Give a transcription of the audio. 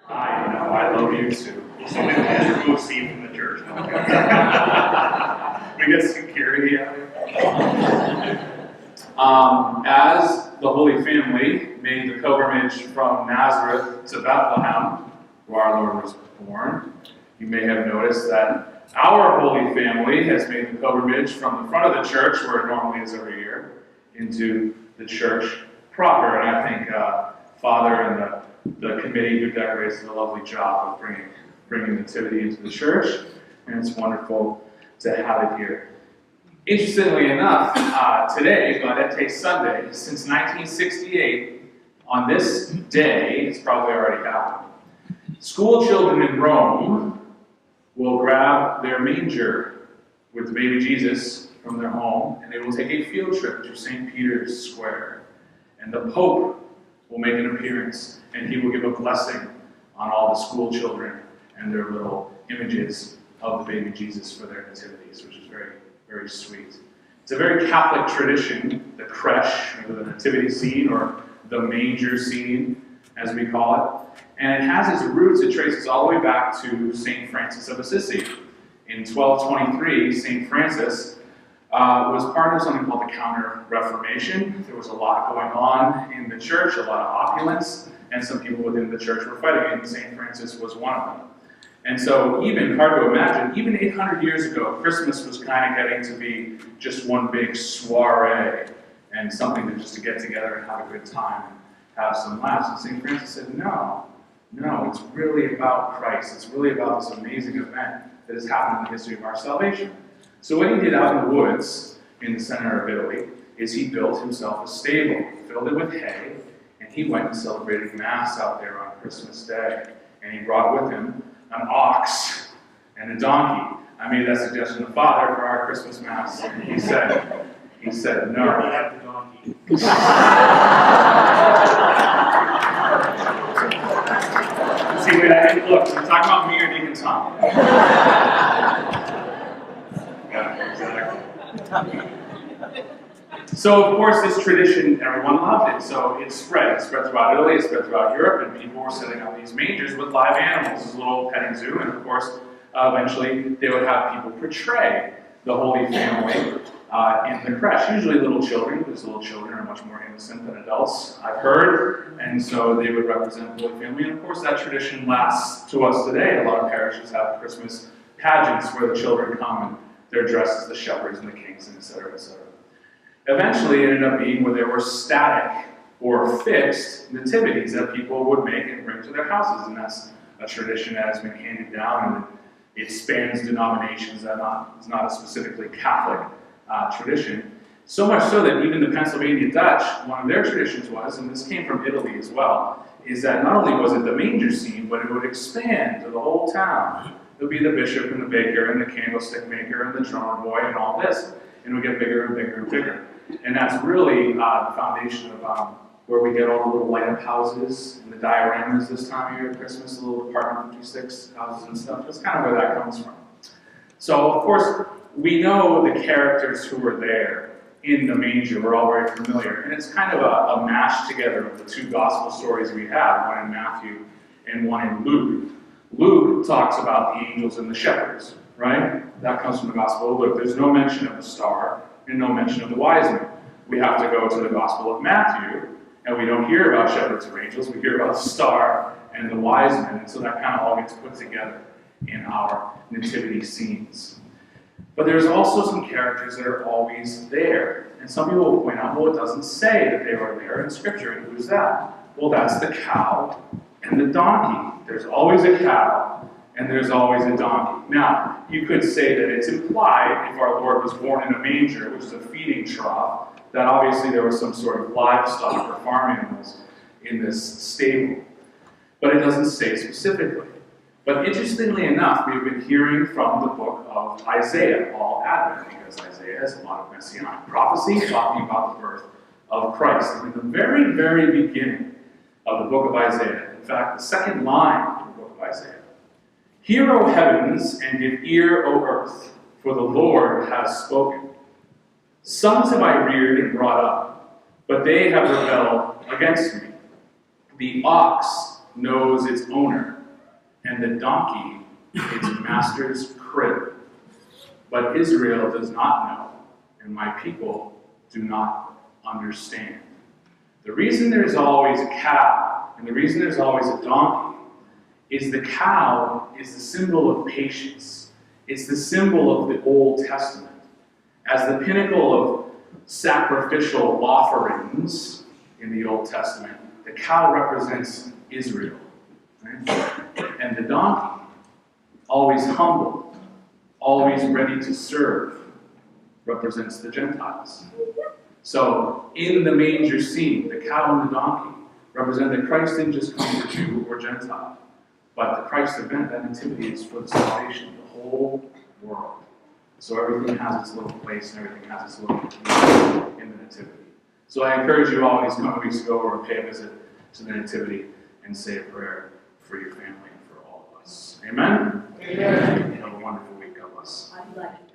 I know, I love you too. So we can remove Steve from the church. We get security out here. As the Holy Family made the pilgrimage from Nazareth to Bethlehem, where our Lord was born, you may have noticed that our Holy Family has made the pilgrimage from the front of the church, where it normally is every year, into the church proper. And I think Father and the committee who decorates did a lovely job of bringing Nativity into the church, and it's wonderful to have it here. Interestingly enough, today, Gaudete Sunday, since 1968, on this day, it's probably already happened, school children in Rome will grab their manger with the baby Jesus from their home, and they will take a field trip to St. Peter's Square. And the Pope will make an appearance, and he will give a blessing on all the school children and their little images of the baby Jesus for their nativities, which is very, very sweet. It's a very Catholic tradition, the creche, or the nativity scene, or the manger scene, as we call it. And it has its roots, it traces all the way back to St. Francis of Assisi. In 1223, St. Francis was part of something called the Counter-Reformation. There was a lot going on in the church, a lot of opulence, and some people within the church were fighting it, and St. Francis was one of them. And so, even hard to imagine, even 800 years ago, Christmas was kind of getting to be just one big soiree, and something just to get together and have a good time, and have some laughs. And St. Francis said, no, it's really about Christ. It's really about this amazing event that has happened in the history of our salvation. So what he did out in the woods, in the center of Italy, is he built himself a stable, filled it with hay, and he went and celebrated Mass out there on Christmas Day. And he brought with him an ox and a donkey. I made that suggestion to Father for our Christmas Mass, and he said no. We already have the donkey. See, wait, look, so I'm talking about me or Deacon Tom. Yeah, exactly. So, of course, this tradition, everyone loved it. So it spread throughout Italy, it spread throughout Europe, and people were setting up these mangers with live animals, this little petting zoo, and of course, eventually they would have people portray the Holy Family in the creche, usually little children, because little children are much more innocent than adults, I've heard, and so they would represent the Holy Family, and of course that tradition lasts to us today. A lot of parishes have Christmas pageants where the children come and they're dressed as the shepherds and the kings, and etc., etc. Eventually, it ended up being where there were static or fixed nativities that people would make and bring to their houses, and that's a tradition that has been handed down, and it spans denominations. It's not a specifically Catholic tradition. So much so that even the Pennsylvania Dutch, one of their traditions was, and this came from Italy as well, is that not only was it the manger scene, but it would expand to the whole town. It would be the bishop and the baker and the candlestick maker and the drummer boy and all this, and it would get bigger and bigger and bigger. And that's really the foundation of where we get all the little light-up houses and the dioramas this time of year at Christmas, the little apartment 56 houses and stuff. That's kind of where that comes from. So, of course, we know the characters who were there in the manger. We're all very familiar. And it's kind of a mash together of the two gospel stories we have, one in Matthew and one in Luke. Luke talks about the angels and the shepherds, right? That comes from the Gospel of Luke. There's no mention of the star and no mention of the wise men. We have to go to the Gospel of Matthew, and we don't hear about shepherds or angels. We hear about the star and the wise men, and so that kind of all gets put together in our nativity scenes. But there's also some characters that are always there. And some people will point out, well, it doesn't say that they were there in Scripture. And who's that? Well, that's the cow and the donkey. There's always a cow and there's always a donkey. Now, you could say that it's implied, if our Lord was born in a manger, which is a feeding trough, that obviously there was some sort of livestock or farm animals in this stable. But it doesn't say specifically. But interestingly enough, we've been hearing from the book of Isaiah all Advent, because Isaiah has a lot of messianic prophecy talking about the birth of Christ. And in the very, very beginning of the book of Isaiah, in fact, the second line of the book of Isaiah, "Hear, O heavens, and give ear, O earth, for the Lord has spoken. Sons have I reared and brought up, but they have rebelled against me. The ox knows its owner, and the donkey its master's crib. But Israel does not know, and my people do not understand. The reason there's always a cow, and the reason there's always a donkey, is the cow is the symbol of patience. It's the symbol of the Old Testament. As the pinnacle of sacrificial offerings in the Old Testament, the cow represents Israel. Right? And the donkey, always humble, always ready to serve, represents the Gentiles. So, in the manger scene, the cow and the donkey represent that Christ didn't just come for Jew or Gentile, but the Christ event, that nativity, is for the salvation of the whole world. So everything has its little place and everything has its little meaning in the nativity. So I encourage you always, come weeks ago, or pay a visit to the nativity and say a prayer for your family and for all of us. Amen? Amen. Have a wonderful week. God bless. I'd like